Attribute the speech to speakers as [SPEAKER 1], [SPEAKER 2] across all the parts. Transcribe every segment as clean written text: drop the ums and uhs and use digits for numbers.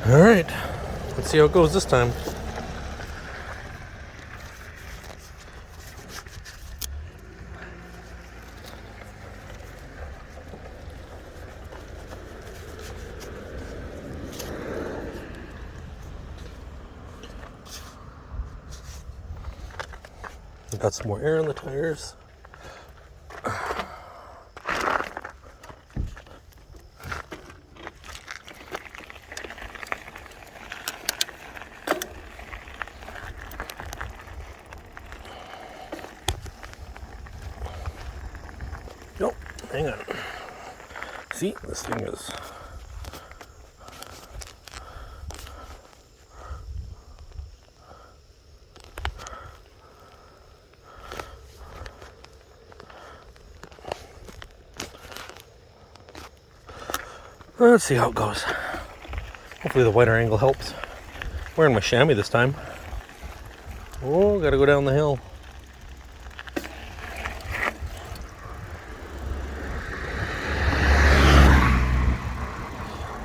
[SPEAKER 1] All right, let's see how it goes this time. Got some more air in the tires. Nope, hang on. See, this thing is... Let's see how it goes. Hopefully the wider angle helps. Wearing my chamois this time. Oh, gotta go down the hill.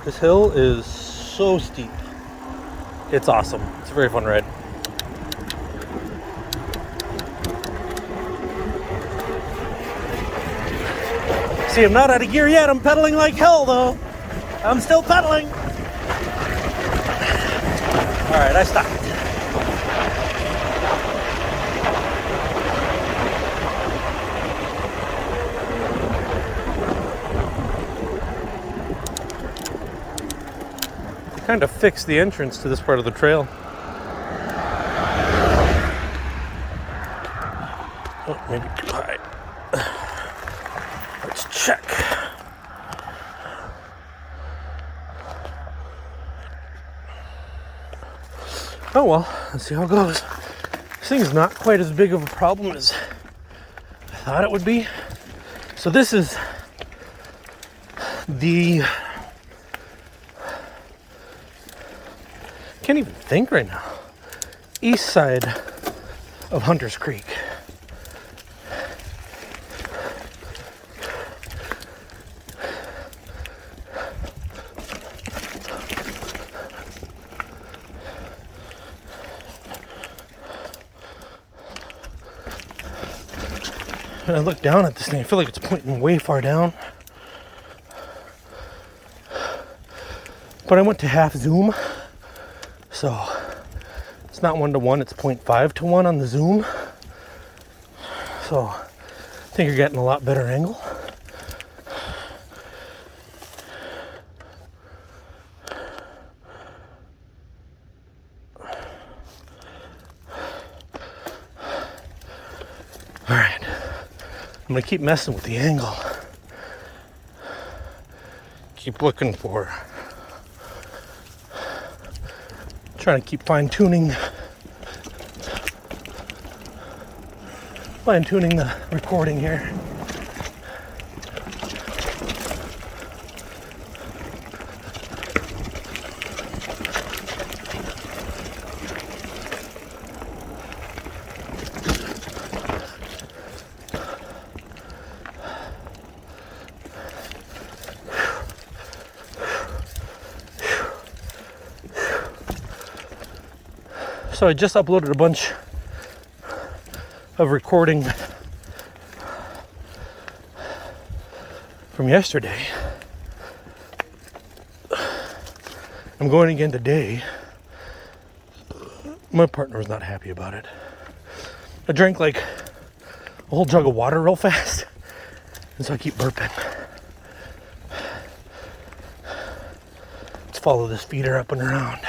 [SPEAKER 1] This hill is so steep. It's awesome. It's a very fun ride. See, I'm not out of gear yet. I'm pedaling like hell, though. I'm still pedaling. All right, I stopped. They kind of fixed the entrance to this part of the trail. Oh, maybe too high. Let's check. Oh well, let's see how it goes. This thing is not quite as big of a problem as I thought it would be. So this is the... can't even think right now. East side of Hunter's Creek. And I look down at this thing, I feel like it's pointing way far down. But I went to half zoom, so it's not 1:1, it's 0.5:1 on the zoom. So I think you're getting a lot better angle. All right. I'm gonna keep messing with the angle. Keep looking for. Trying to keep fine-tuning the recording here. So I just uploaded a bunch of recording from yesterday. I'm going again today. My partner was not happy about it. I drank like a whole jug of water real fast, and so I keep burping. Let's follow this feeder up and around.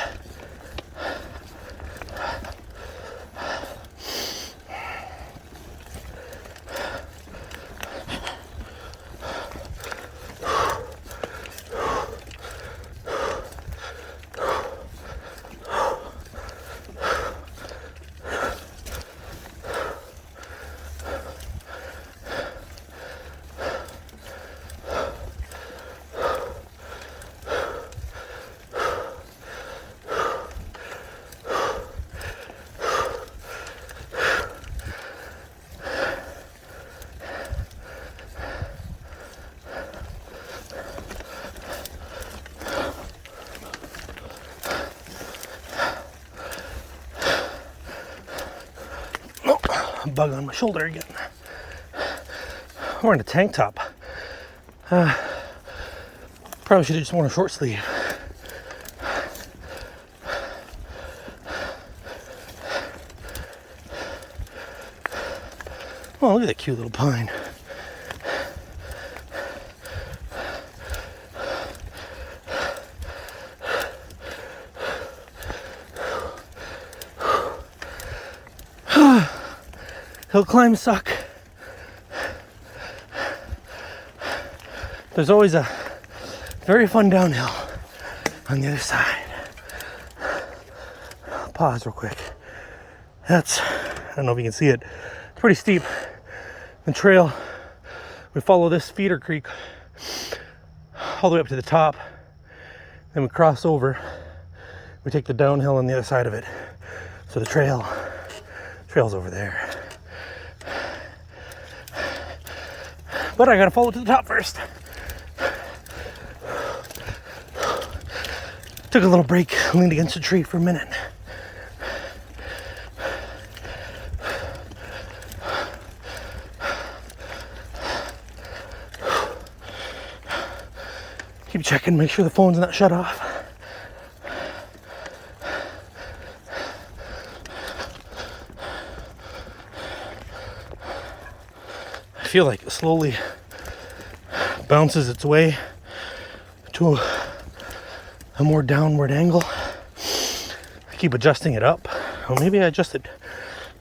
[SPEAKER 1] bug on my shoulder again. I'm wearing a tank top. Probably should have just worn a short sleeve. Oh, look at that cute little pine. Hill climbs suck. There's always a very fun downhill on the other side. I'll pause real quick. I don't know if you can see it. It's pretty steep. The trail, we follow this feeder creek all the way up to the top. Then we cross over. We take the downhill on the other side of it. So the trail's over there. But I gotta follow to the top first. Took a little break, leaned against a tree for a minute. Keep checking, make sure the phone's not shut off. I feel like it slowly bounces its way to a more downward angle. I keep adjusting it up. Or maybe I adjust it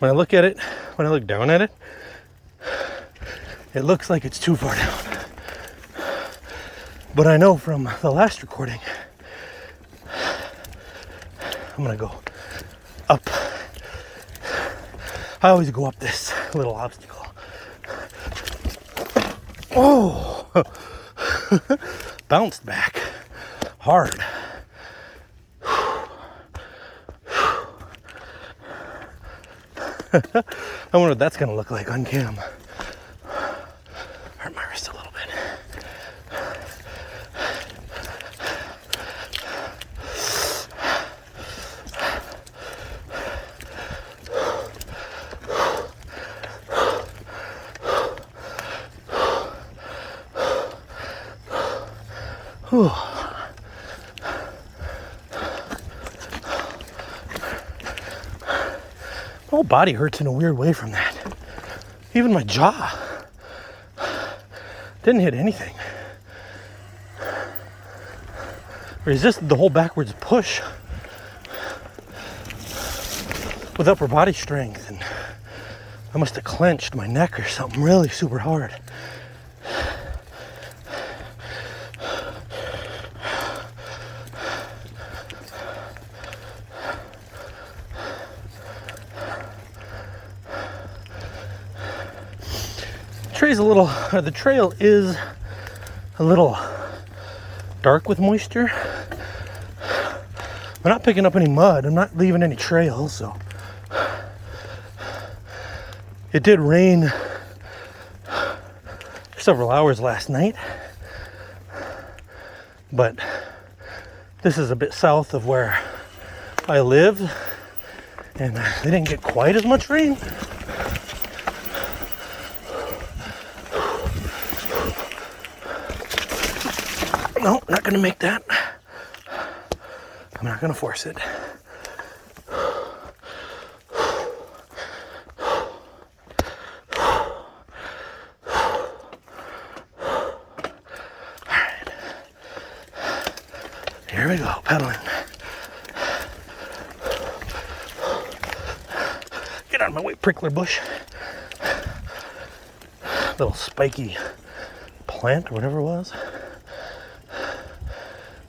[SPEAKER 1] when I look at it, when I look down at it, it looks like it's too far down. But I know from the last recording, I'm gonna go up. I always go up this little obstacle. Oh, bounced back hard. I wonder what that's gonna look like on cam. Hurt my wrist a little bit. Whew. My whole body hurts in a weird way from that. Even my jaw didn't hit anything. Resisted the whole backwards push with upper body strength, and I must have clenched my neck or something really super hard. The trail is a little dark with moisture. I'm not picking up any mud. I'm not leaving any trails, so. It did rain for several hours last night, but this is a bit south of where I live, and they didn't get quite as much rain. No, not gonna make that. I'm not gonna force it. Alright. Here we go, pedaling. Get out of my way, prickler bush. Little spiky plant or whatever it was.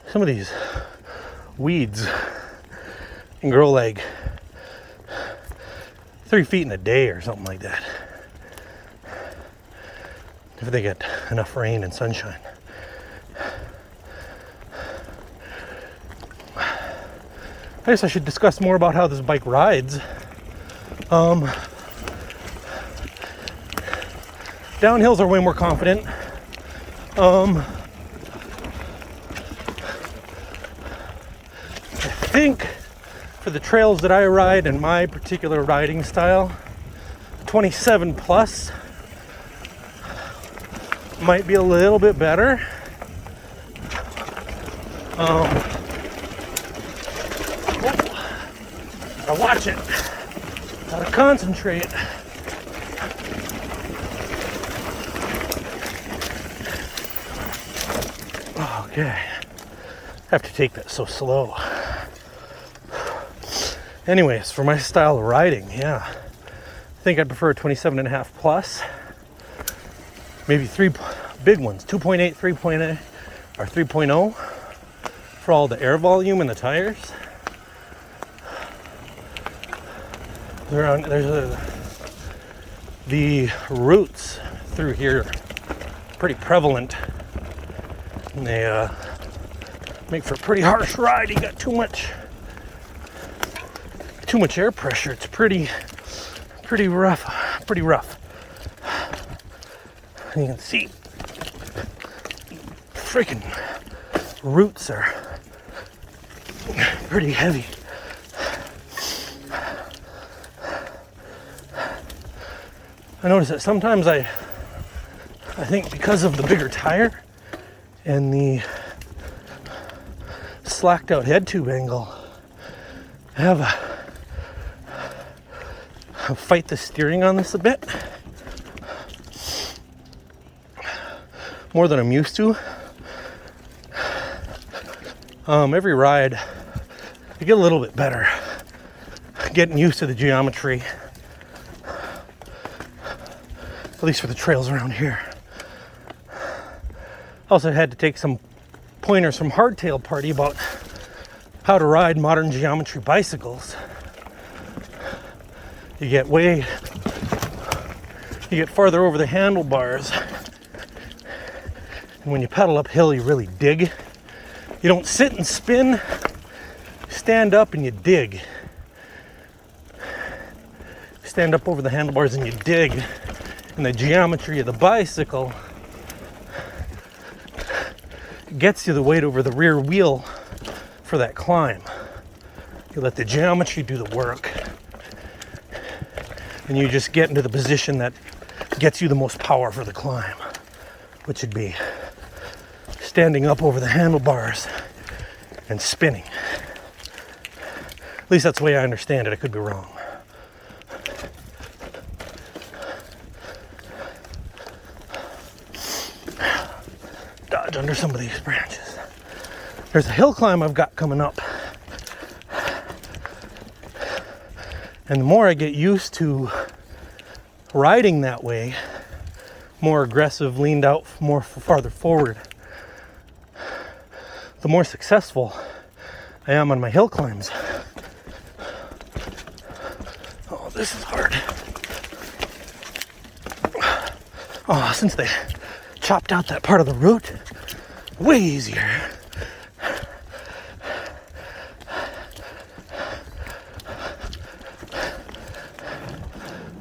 [SPEAKER 1] Some of these weeds can grow like 3 feet in a day or something like that, if they get enough rain and sunshine. I guess I should discuss more about how this bike rides. Downhills are way more confident. I think for the trails that I ride and my particular riding style, 27 plus might be a little bit better. Gotta watch it. Gotta concentrate. Okay. Have to take that so slow. Anyways, for my style of riding, yeah, I think I'd prefer a 27.5 plus. Maybe 3 big ones, 2.8, 3.8, or 3.0 for all the air volume in the tires. The roots through here are pretty prevalent, and they make for a pretty harsh ride. You got too much air pressure. It's pretty rough. You can see freaking roots are pretty heavy. I notice that sometimes I think because of the bigger tire and the slacked out head tube angle, I have a fight the steering on this a bit more than I'm used to. Every ride I get a little bit better getting used to the geometry, at least for the trails around here. I also had to take some pointers from Hardtail Party about how to ride modern geometry bicycles. You get farther over the handlebars, and when you pedal uphill, you really dig. You don't sit and spin, stand up and you dig. Stand up over the handlebars and you dig. And the geometry of the bicycle gets you the weight over the rear wheel for that climb. You let the geometry do the work, and you just get into the position that gets you the most power for the climb, which would be standing up over the handlebars and spinning. At least that's the way I understand it. I could be wrong. Dodge under some of these branches. There's a hill climb I've got coming up. And the more I get used to riding that way, more aggressive, leaned out, more farther forward, the more successful I am on my hill climbs. Oh, this is hard. Oh, since they chopped out that part of the root, way easier.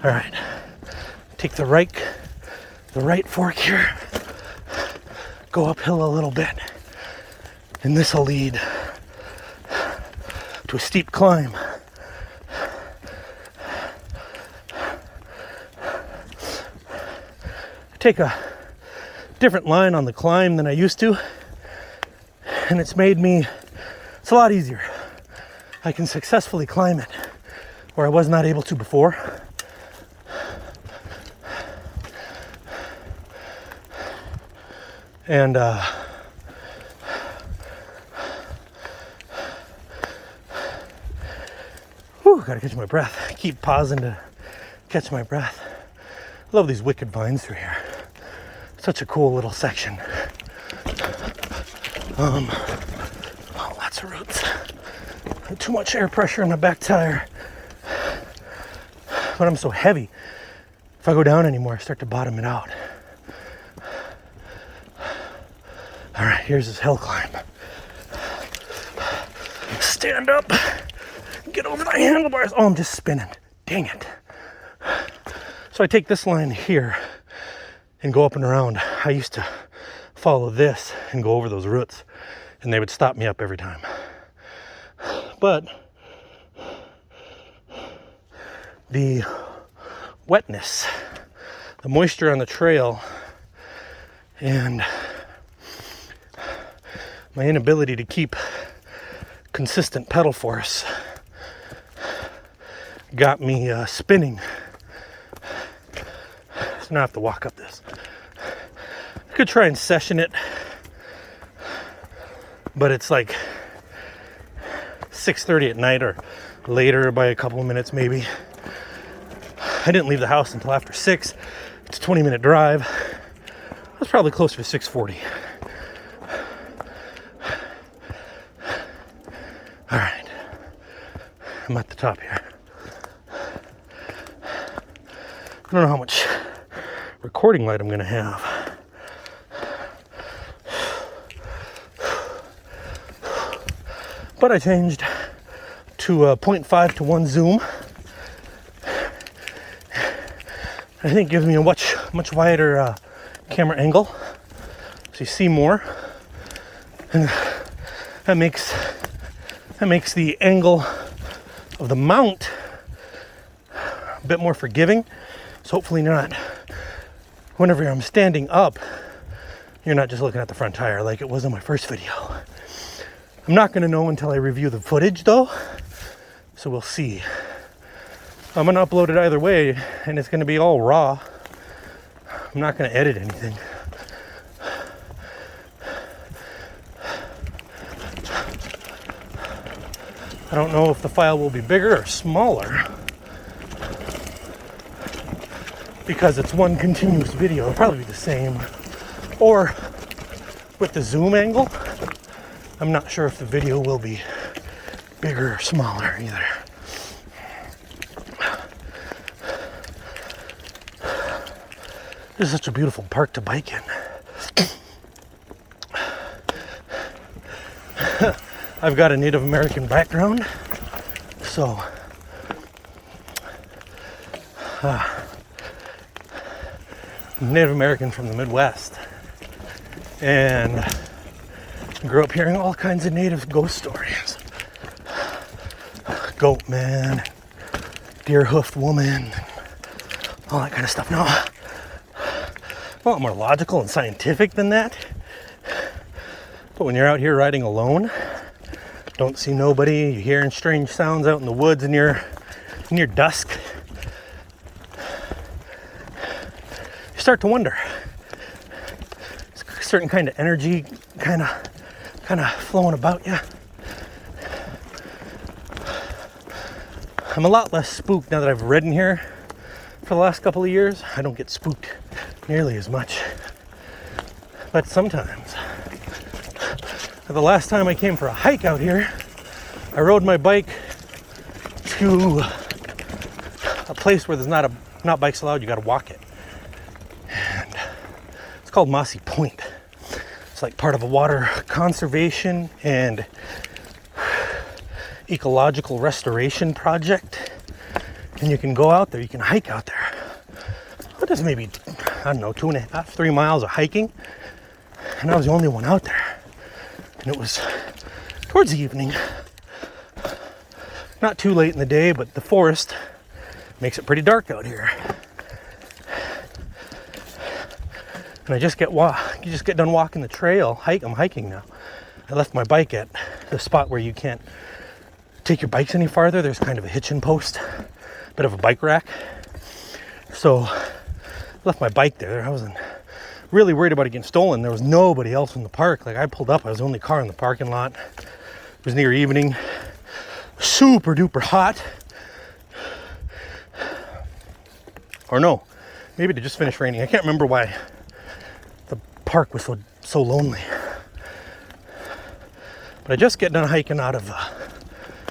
[SPEAKER 1] All right, take the right fork here, go uphill a little bit, and this will lead to a steep climb. Take a different line on the climb than I used to, and it's a lot easier. I can successfully climb it where I was not able to before. And gotta catch my breath. I keep pausing to catch my breath. I love these wicked vines through here. Such a cool little section. Lots of roots. Too much air pressure on my back tire. But I'm so heavy. If I go down anymore, I start to bottom it out. All right, here's this hill climb. Stand up, get over the handlebars. Oh, I'm just spinning. Dang it. So I take this line here and go up and around. I used to follow this and go over those roots, and they would stop me up every time. But the wetness, the moisture on the trail, and my inability to keep consistent pedal force got me spinning. So now I have to walk up this. I could try and session it, but it's like 6:30 at night or later by a couple of minutes maybe. I didn't leave the house until after 6. It's a 20-minute drive. I was probably closer to 6:40. All right, I'm at the top here. I don't know how much recording light I'm gonna have. But I changed to a 0.5 to 1 zoom. I think it gives me a much wider camera angle, so you see more, and that makes the angle of the mount a bit more forgiving. So hopefully not, whenever I'm standing up, you're not just looking at the front tire like it was in my first video. I'm not going to know until I review the footage though, so we'll see. I'm going to upload it either way, and it's going to be all raw. I'm not going to edit anything. I don't know if the file will be bigger or smaller, because it's one continuous video. It'll probably be the same. Or with the zoom angle, I'm not sure if the video will be bigger or smaller either. This is such a beautiful park to bike in. I've got a Native American background, so Native American from the Midwest, and grew up hearing all kinds of Native ghost stories. Goat man, deer hoofed woman, all that kind of stuff. No, a lot more logical and scientific than that. But when you're out here riding alone, don't see nobody, you're hearing strange sounds out in the woods near dusk, you start to wonder. It's a certain kind of energy kind of flowing about you. I'm a lot less spooked now that I've ridden here for the last couple of years. I don't get spooked nearly as much. But sometimes. The last time I came for a hike out here, I rode my bike to a place where there's not bikes allowed, you gotta walk it. And it's called Mossy Point. It's like part of a water conservation and ecological restoration project. And you can go out there, you can hike out there. What is maybe, I don't know, 2.5, 3 miles of hiking. And I was the only one out there. And it was towards the evening. Not too late in the day, but the forest makes it pretty dark out here. And I just get done walking the trail. I'm hiking now. I left my bike at the spot where you can't take your bikes any farther. There's kind of a hitching post, bit of a bike rack. So I left my bike there. I wasn't really worried about it getting stolen. There was nobody else in the park. Like, I pulled up, I was the only car in the parking lot. It was near evening, super duper hot. Or no, maybe it just finished raining. I can't remember why the park was so lonely. But I just get done hiking out of a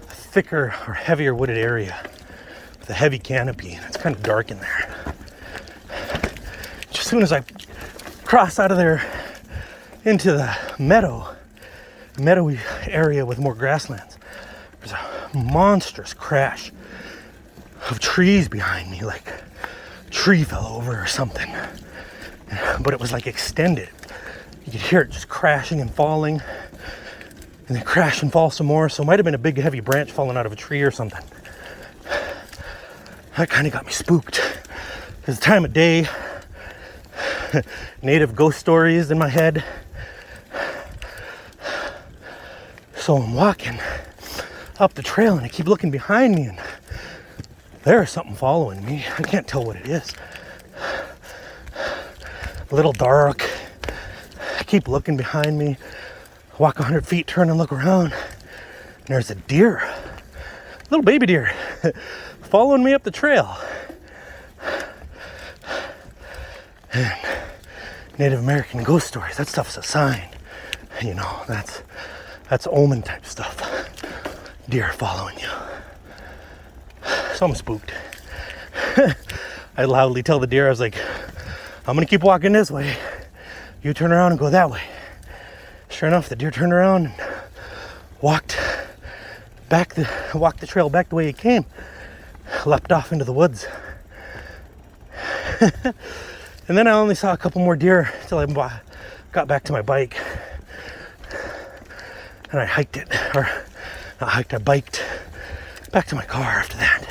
[SPEAKER 1] thicker or heavier wooded area with a heavy canopy, and it's kind of dark in there. As soon as I cross out of there into the meadowy area with more grasslands, there's a monstrous crash of trees behind me, like a tree fell over or something. But it was like extended. You could hear it just crashing and falling, and then crash and fall some more. So it might have been a big heavy branch falling out of a tree or something. That kind of got me spooked. Because the time of day, native ghost stories in my head. So I'm walking up the trail and I keep looking behind me and there's something following me. I can't tell what it is. A little dark. I keep looking behind me. Walk 100 feet, turn and look around. And there's a deer. Little baby deer. Following me up the trail. And Native American ghost stories, that stuff's a sign. You know, that's omen type stuff. Deer following you. So I'm spooked. I loudly tell the deer, I was like, I'm gonna keep walking this way. You turn around and go that way. Sure enough, the deer turned around and walked the trail back the way he came. Leapt off into the woods. And then I only saw a couple more deer till I got back to my bike. And I hiked it, or not hiked, I biked back to my car after that.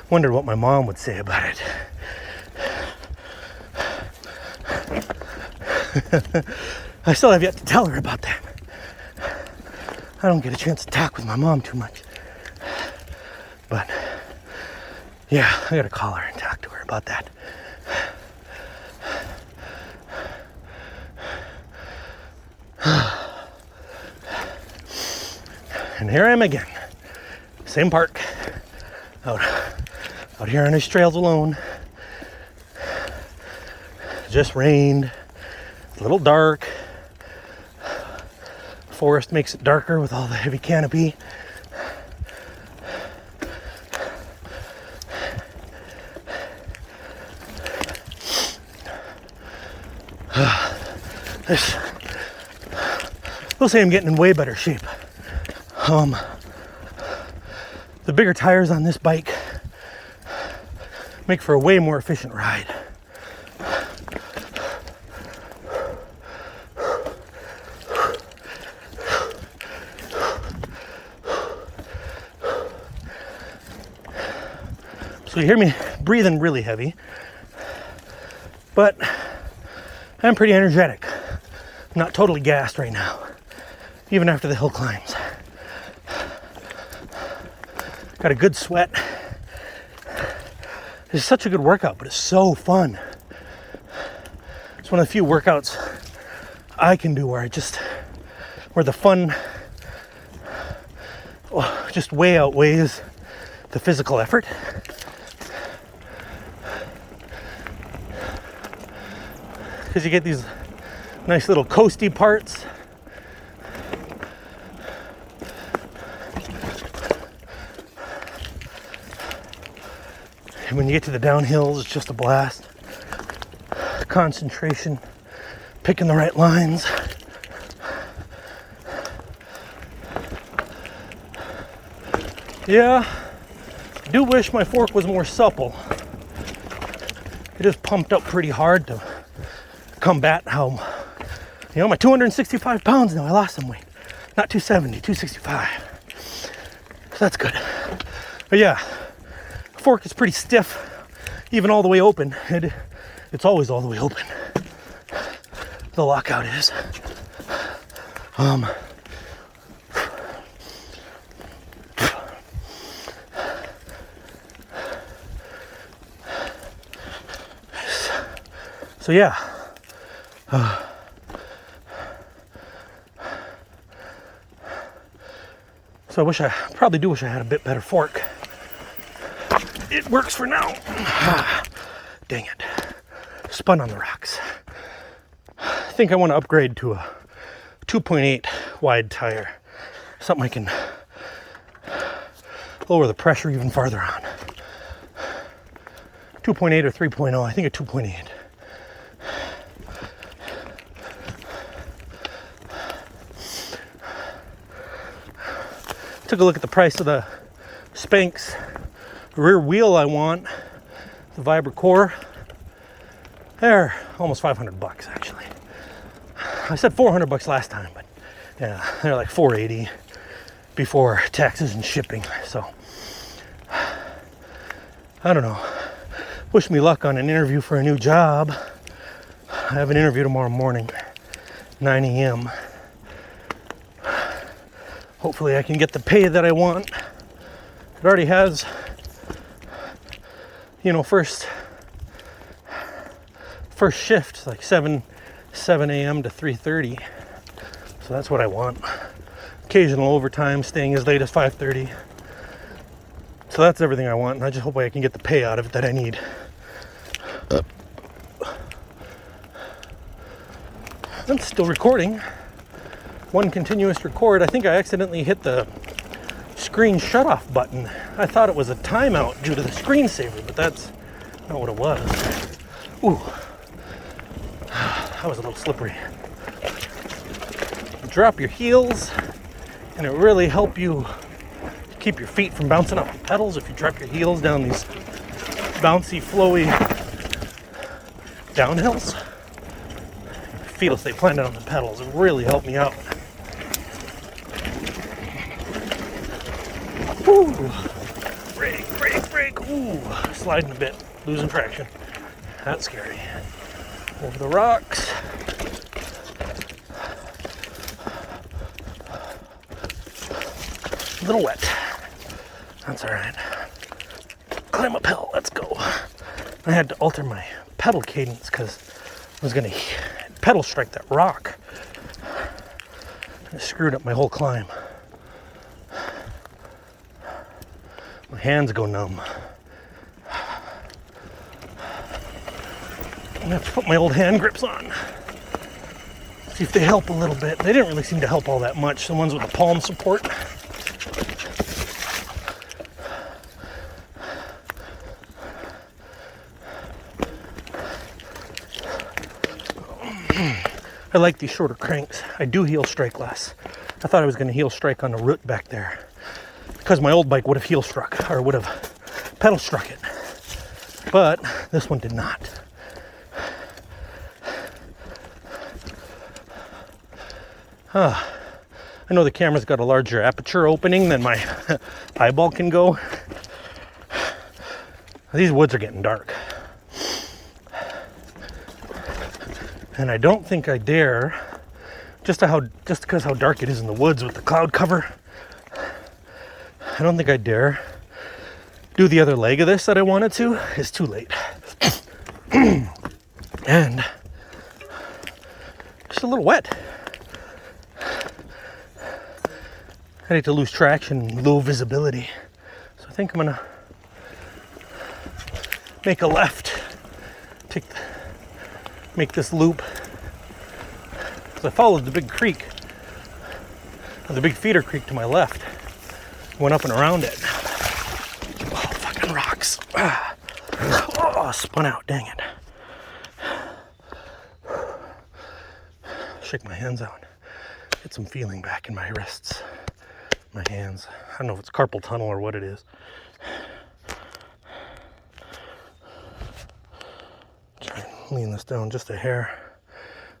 [SPEAKER 1] Wondered what my mom would say about it. I still have yet to tell her about that. I don't get a chance to talk with my mom too much. But yeah, I gotta call her and talk to her about that. And here I am again. Same park. Out here on these trails alone. Just rained. It's a little dark. Forest makes it darker with all the heavy canopy. We'll say I'm getting in way better shape. The bigger tires on this bike make for a way more efficient ride. So you hear me breathing really heavy, but I'm pretty energetic. I'm not totally gassed right now, even after the hill climbs. Got a good sweat. It's such a good workout, but it's so fun. It's one of the few workouts I can do where the fun just way outweighs the physical effort. Because you get these nice little coasty parts. And when you get to the downhills, it's just a blast. Concentration, picking the right lines. Yeah, I do wish my fork was more supple. It is pumped up pretty hard to combat how, my 265 pounds now, I lost some weight. Not 270, 265. So that's good. But yeah, fork is pretty stiff, even all the way open. It's always all the way open. The lockout is. So yeah. So I probably do wish I had a bit better fork. It works for now. Dang it. Spun on the rocks. I think I want to upgrade to a 2.8 wide tire. Something I can lower the pressure even farther on. 2.8 or 3.0. I think a 2.8. Took a look at the price of the Spanx rear wheel I want, the Vibra Core. They're almost 500 bucks actually. I said 400 bucks last time, but yeah, they're like 480 before taxes and shipping. So I don't know. Wish me luck on an interview for a new job. I have an interview tomorrow morning, 9 a.m. Hopefully I can get the pay that I want. It already has, you know, first shift, like 7 a.m. to 3:30. So that's what I want. Occasional overtime, staying as late as 5:30. So that's everything I want, and I just hope I can get the pay out of it that I need. I'm still recording. One continuous record. I think I accidentally hit the screen shut-off button. I thought it was a timeout due to the screensaver, but that's not what it was. Ooh, that was a little slippery. Drop your heels, and it really help you keep your feet from bouncing off the pedals. If you drop your heels down these bouncy, flowy downhills, your feet will stay planted on the pedals. It really helped me out. Ooh, brake. Ooh, sliding a bit, losing traction. That's scary. Over the rocks. A little wet. That's all right. Climb uphill, let's go. I had to alter my pedal cadence because I was gonna pedal strike that rock. I screwed up my whole climb. My hands go numb. I'm gonna have to put my old hand grips on. See if they help a little bit. They didn't really seem to help all that much. The ones with the palm support. I like these shorter cranks. I do heel strike less. I thought I was going to heel strike on the root back there because my old bike would have heel struck or would have pedal struck it. But this one did not. I know the camera's got a larger aperture opening than my eyeball can go. These woods are getting dark. And I don't think I dare, just because how dark it is in the woods with the cloud cover, I don't think I dare do the other leg of this that I wanted to. It's too late. And just a little wet. I hate to lose traction, low visibility. So I think I'm gonna make a left, make this loop. So I followed the big creek, or the big feeder creek to my left. Went up and around it. Oh, fucking rocks. Oh, spun out, dang it. Shake my hands out. Get some feeling back in my wrists, my hands. I don't know if it's carpal tunnel or what it is. Try and lean this down just a hair.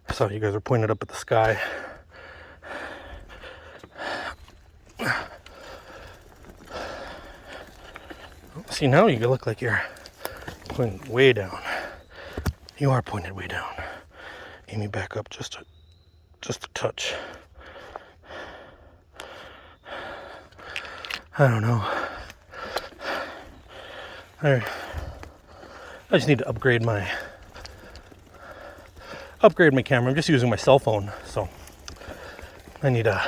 [SPEAKER 1] I saw you guys are pointed up at the sky. See, now you look like you're pointed way down. You are pointed way down. Aim me back up just a touch. I don't know. I just need to upgrade my camera. I'm just using my cell phone, so I need a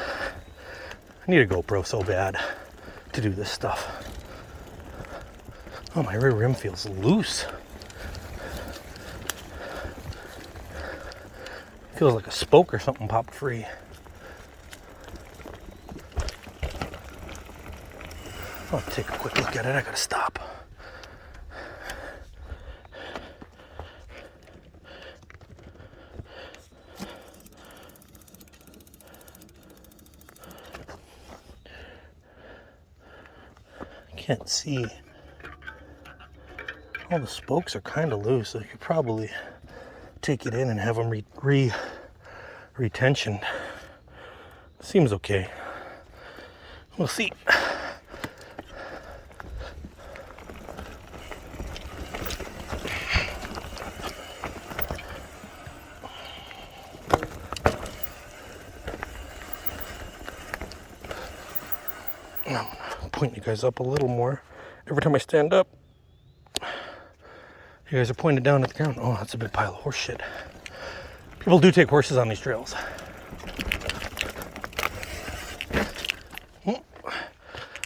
[SPEAKER 1] GoPro so bad to do this stuff. Oh, my rear rim feels loose. Feels like a spoke or something popped free. I'll take a quick look at it. I gotta stop. I can't see. All the spokes are kind of loose, so you could probably take it in and have them retensioned. Seems okay. We'll see. I'm pointing you guys up a little more. Every time I stand up, you guys are pointed down at the ground. Oh, that's a big pile of horse shit. People do take horses on these trails.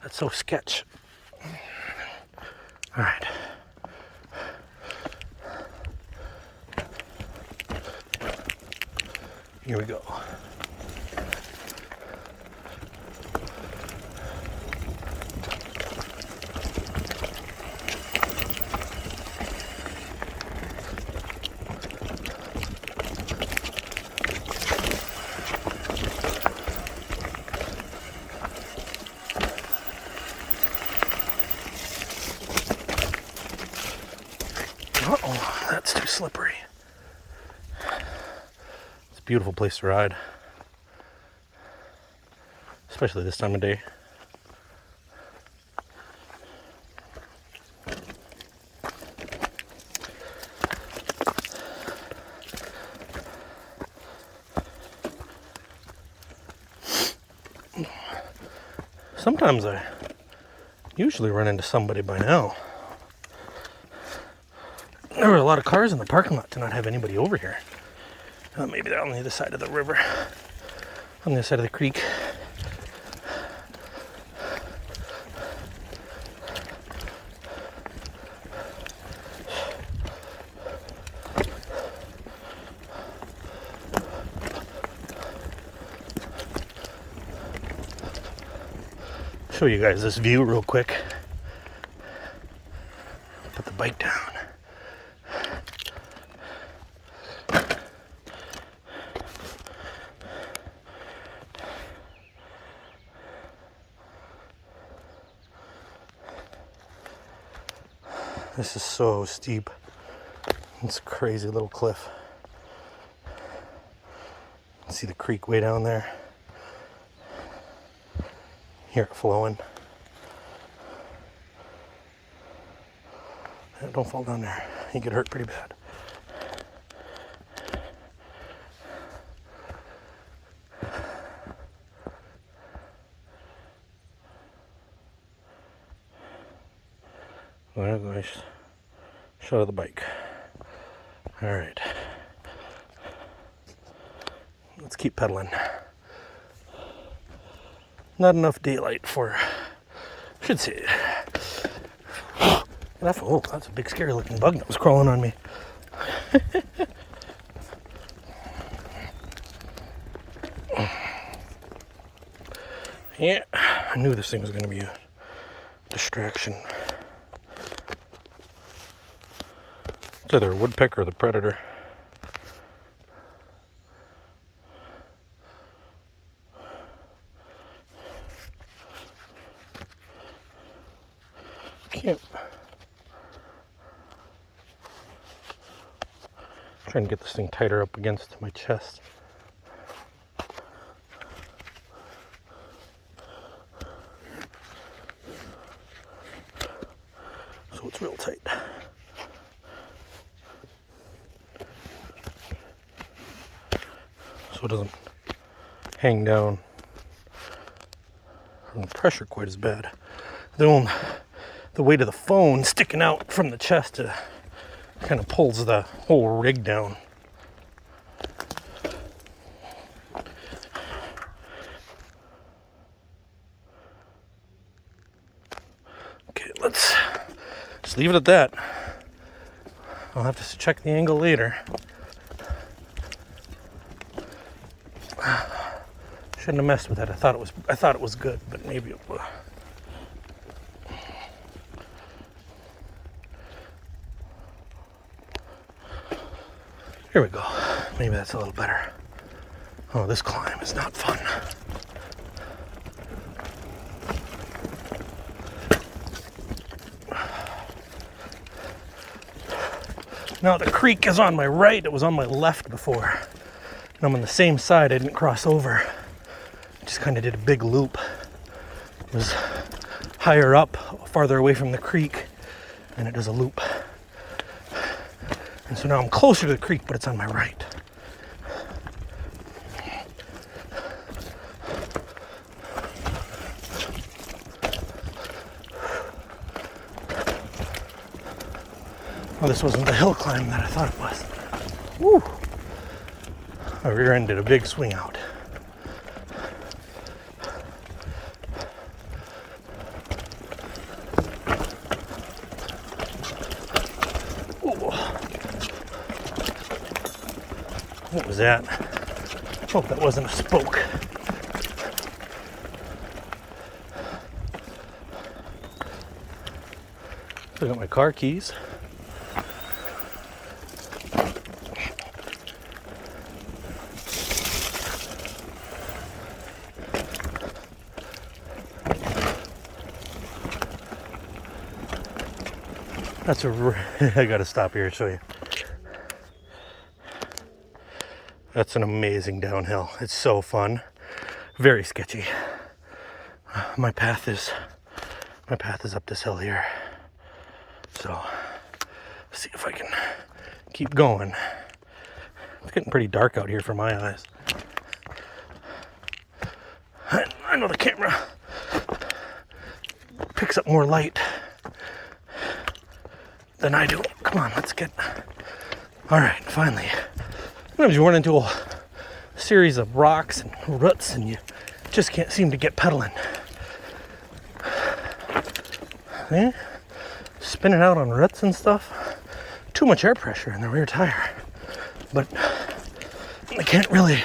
[SPEAKER 1] That's so sketch. All right. Here we go. Uh-oh, that's too slippery. It's a beautiful place to ride, especially this time of day. Sometimes I usually run into somebody by now. There were a lot of cars in the parking lot to not have anybody over here. Maybe they're on the other side of the river, on the other side of the creek. Show you guys this view real quick. Put the bike down. This is so steep. It's a crazy little cliff. See the creek way down there. Hear it flowing. Don't fall down there. You get hurt pretty bad. Well, nice shot of the bike. All right. Let's keep pedaling. Not enough daylight for, I should say. Oh, that's a big scary looking bug that was crawling on me. Yeah, I knew this thing was going to be a distraction. It's either a woodpecker or the predator. Can't. Trying to get this thing tighter up against my chest. So it's real tight. So it doesn't hang down from the pressure quite as bad. The weight of the phone sticking out from the chest kind of pulls the whole rig down. Okay, let's just leave it at that. I'll have to check the angle later. Shouldn't have messed with it. I thought it was good, but maybe it was. Here we go. Maybe that's a little better. Oh, this climb is not fun. Now the creek is on my right. It was on my left before. And I'm on the same side. I didn't cross over. Just kind of did a big loop. It was higher up, farther away from the creek, and it does a loop. And so now I'm closer to the creek, but it's on my right. Oh, this wasn't the hill climb that I thought it was. Woo! My rear end did a big swing out. Ooh. What was that? Hope that wasn't a spoke. I got my car keys. That's I gotta stop here and show you. That's an amazing downhill. It's so fun. Very sketchy. My path is up this hill here. So see if I can keep going. It's getting pretty dark out here for my eyes. I know the camera picks up more light than I do. Come on, let's get... All right, finally. Sometimes you run into a series of rocks and ruts and you just can't seem to get pedaling. See? Spinning out on ruts and stuff. Too much air pressure in the rear tire. But I can't really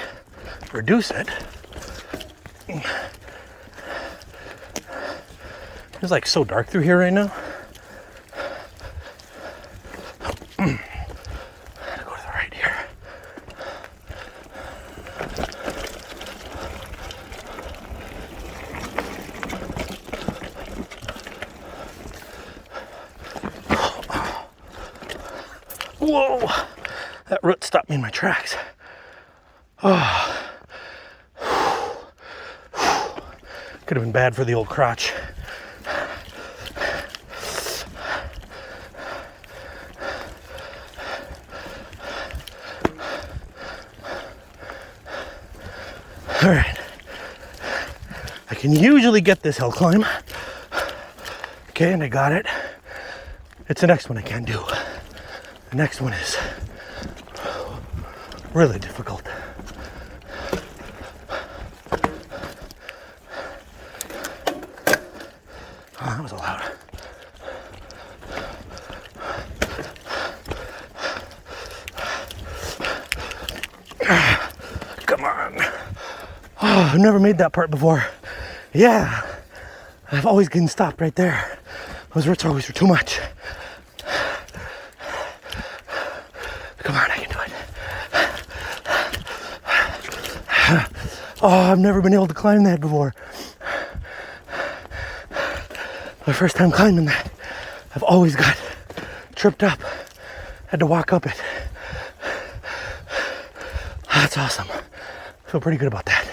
[SPEAKER 1] reduce it. It's like so dark through here right now. Gotta go to the right here. Whoa! That root stopped me in my tracks. Oh. Could have been bad for the old crotch. All right. I can usually get this hill climb. Okay, and I got it. It's the next one I can't do. The next one is really difficult. Oh, that was loud. Come on. Oh, I've never made that part before. Yeah. I've always gotten stopped right there. Those roots always were too much. Come on, I can do it. Oh, I've never been able to climb that before. My first time climbing that, I've always got tripped up. Had to walk up it. That's awesome. I feel pretty good about that.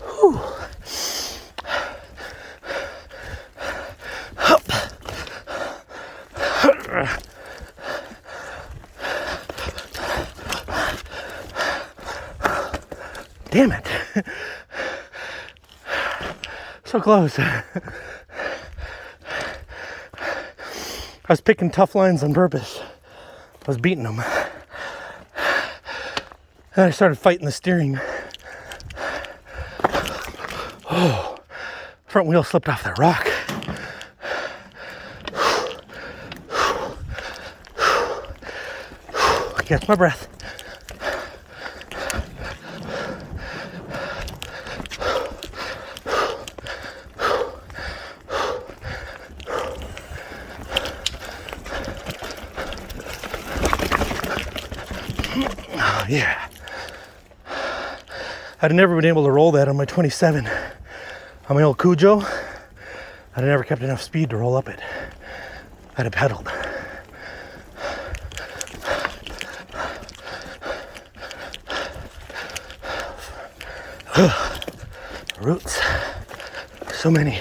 [SPEAKER 1] Whew. Hup. Damn it. So close. I was picking tough lines on purpose. I was beating them. Then I started fighting the steering. Oh, front wheel slipped off that rock. Catch my breath. Oh, yeah. I'd never been able to roll that on my 27. On my old Cujo, I'd never kept enough speed to roll up it. I'd have pedaled. Roots. So many.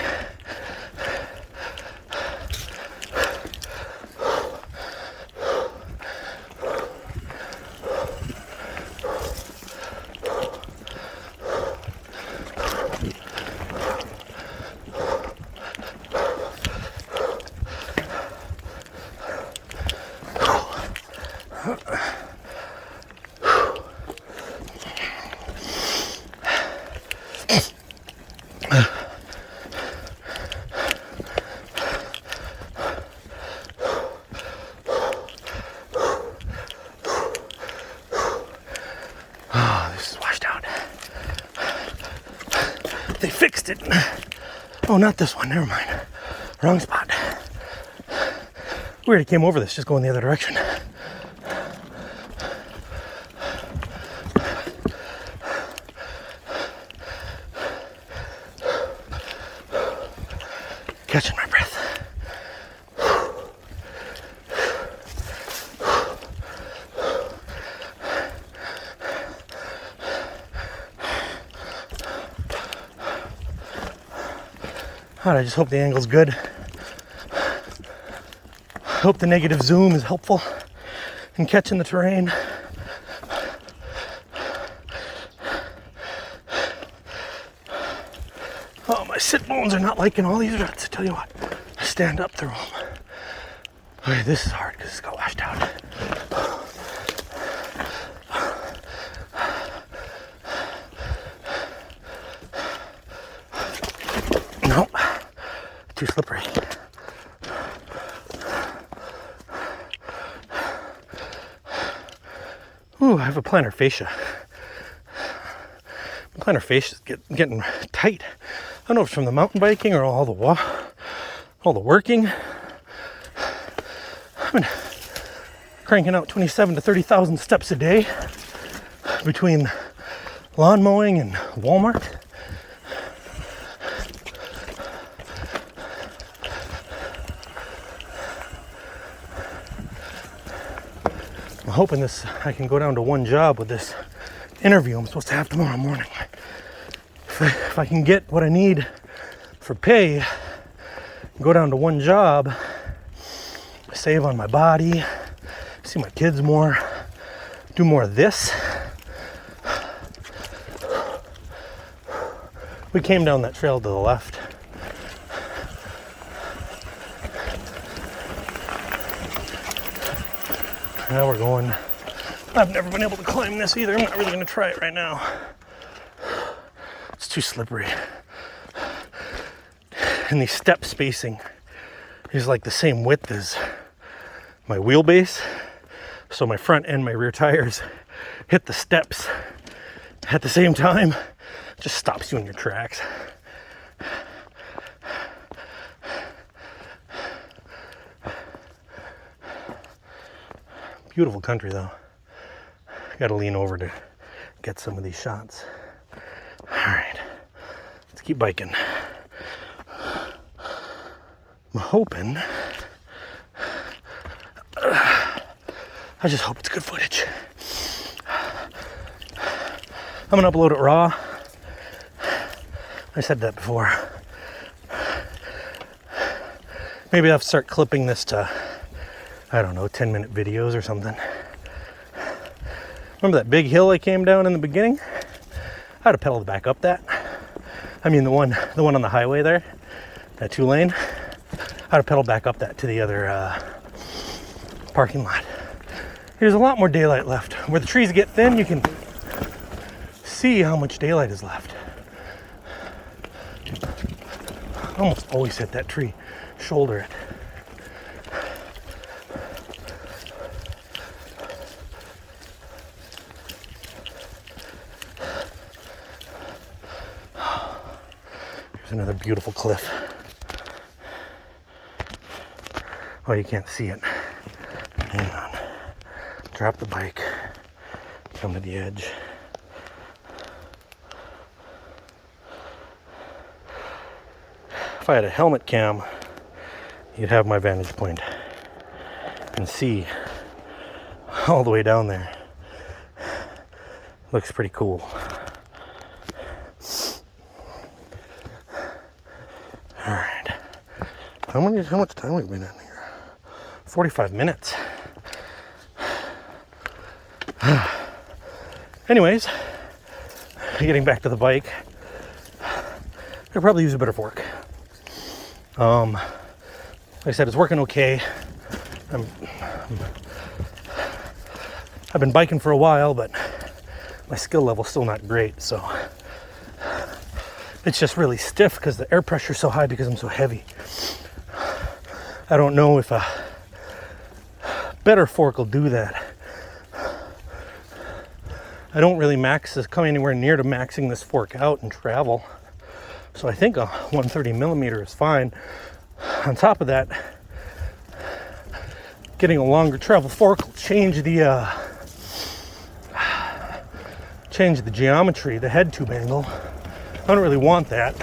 [SPEAKER 1] they fixed it. Oh, not this one, never mind. Wrong spot. We already came over this, just going the other direction. Catching my breath. I just hope the angle's good. I hope the negative zoom is helpful in catching the terrain. Oh, my sit bones are not liking all these ruts, I tell you what. I stand up through them. Okay, this is hard because it's got washed out. No, too slippery. Ooh, I have a plantar fascia. My plantar fascia is getting tight. I don't know if it's from the mountain biking or all the working. I've been cranking out 27 to 30,000 steps a day between lawn mowing and Walmart. I'm hoping I can go down to one job with this interview I'm supposed to have tomorrow morning. If I can get what I need for pay, go down to one job, save on my body, see my kids more, do more of this. We came down that trail to the left. Now we're going. I've never been able to climb this either. I'm not really going to try it right now. It's too slippery. And the step spacing is like the same width as my wheelbase. So my front and my rear tires hit the steps at the same time. It just stops you in your tracks. Beautiful country though. Got to lean over to get some of these shots. All right, let's keep biking. I'm hoping, I just hope it's good footage. I'm gonna upload it raw. I said that before. Maybe I'll start clipping this to, I don't know, 10-minute videos or something. Remember that big hill I came down in the beginning? I had to pedal back up that. I mean the one on the highway there, that 2-lane. I had to pedal back up that to the other parking lot. There's a lot more daylight left. Where the trees get thin, you can see how much daylight is left. I almost always hit that tree, shoulder it. Another beautiful cliff. Oh, you can't see it. Hang on. Drop the bike. Come to the edge. If I had a helmet cam, you'd have my vantage point and see all the way down there. Looks pretty cool. How much time have we been in here? 45 minutes. Anyways, getting back to the bike, I probably use a better fork. Like I said, it's working okay. I've been biking for a while, but my skill level's still not great, so it's just really stiff because the air pressure's so high because I'm so heavy. I don't know if a better fork will do that. I don't really come anywhere near to maxing this fork out and travel. So I think a 130 millimeter is fine. On top of that, getting a longer travel fork will change the geometry, the head tube angle. I don't really want that.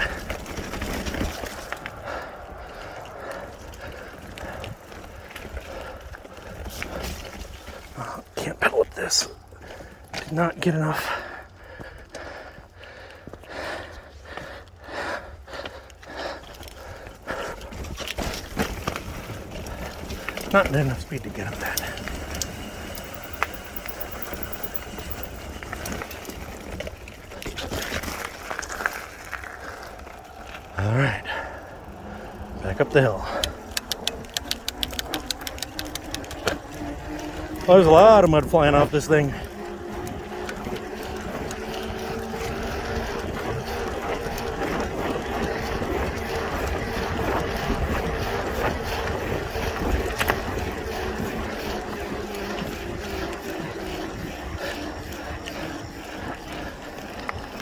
[SPEAKER 1] Can't pedal with this. Did not get enough. Not enough speed to get up that. All right, back up the hill. Well, there's a lot of mud flying off this thing.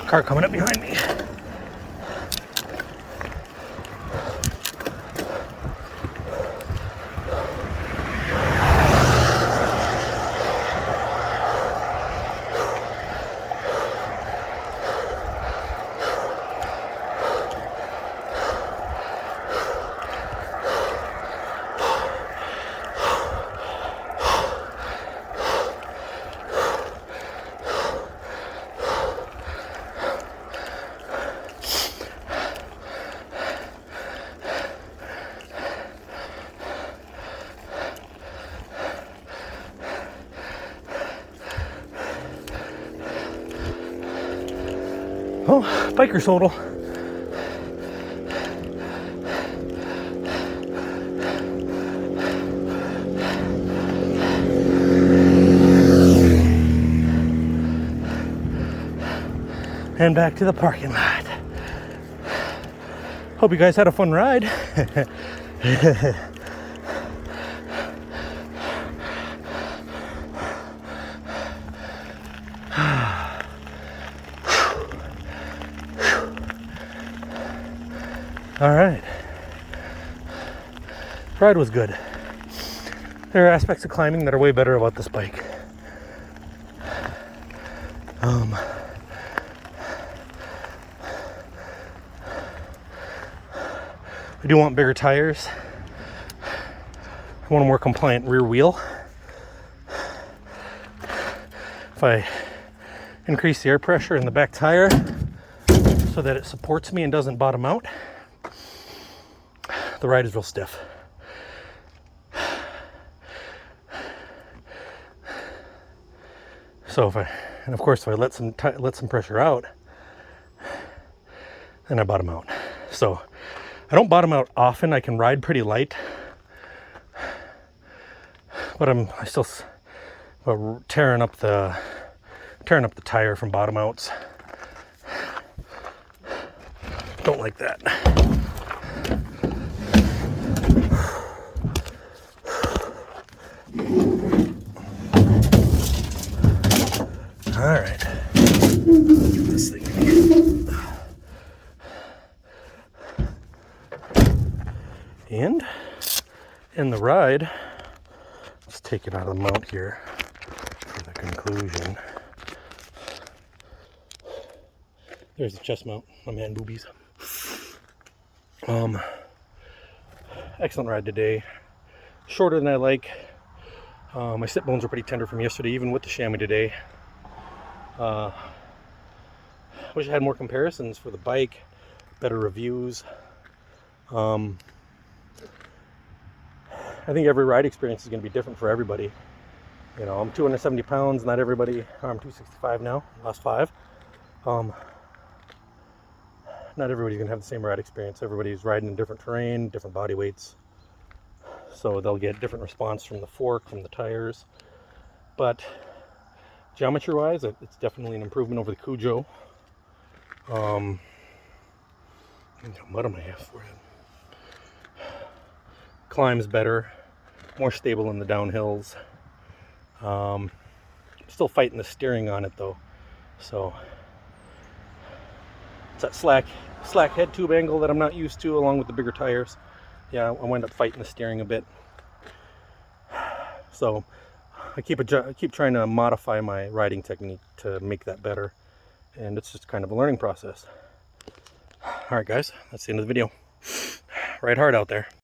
[SPEAKER 1] Car coming up behind me. Oh, biker sodal. And back to the parking lot. Hope you guys had a fun ride. All right. Ride was good. There are aspects of climbing that are way better about this bike. I do want bigger tires. I want a more compliant rear wheel. If I increase the air pressure in the back tire so that it supports me and doesn't bottom out, the ride is real stiff. So if I let some pressure out, then I bottom out. So I don't bottom out often. I can ride pretty light, but I still tearing up the tire from bottom outs. Don't like that. All right, get this thing in. And in the ride, let's take it out of the mount here for the conclusion. There's the chest mount, my man boobies. Excellent ride today. Shorter than I like. My sit bones were pretty tender from yesterday, even with the chamois today. Wish I had more comparisons for the bike, better reviews. I think every ride experience is going to be different for everybody. You know, I'm 270 pounds, not everybody. I'm 265 now, lost 5. Not everybody's going to have the same ride experience. Everybody's riding in different terrain, different body weights. So they'll get different response from the fork, from the tires. But geometry-wise, it's definitely an improvement over the Cujo. Got mud on my ass forehead. Climbs better, more stable in the downhills. Still fighting the steering on it though, so It's that slack head tube angle that I'm not used to, along with the bigger tires. Yeah, I wind up fighting the steering a bit. So I keep trying to modify my riding technique to make that better, and it's just kind of a learning process. All right, guys, that's the end of the video. Ride hard out there.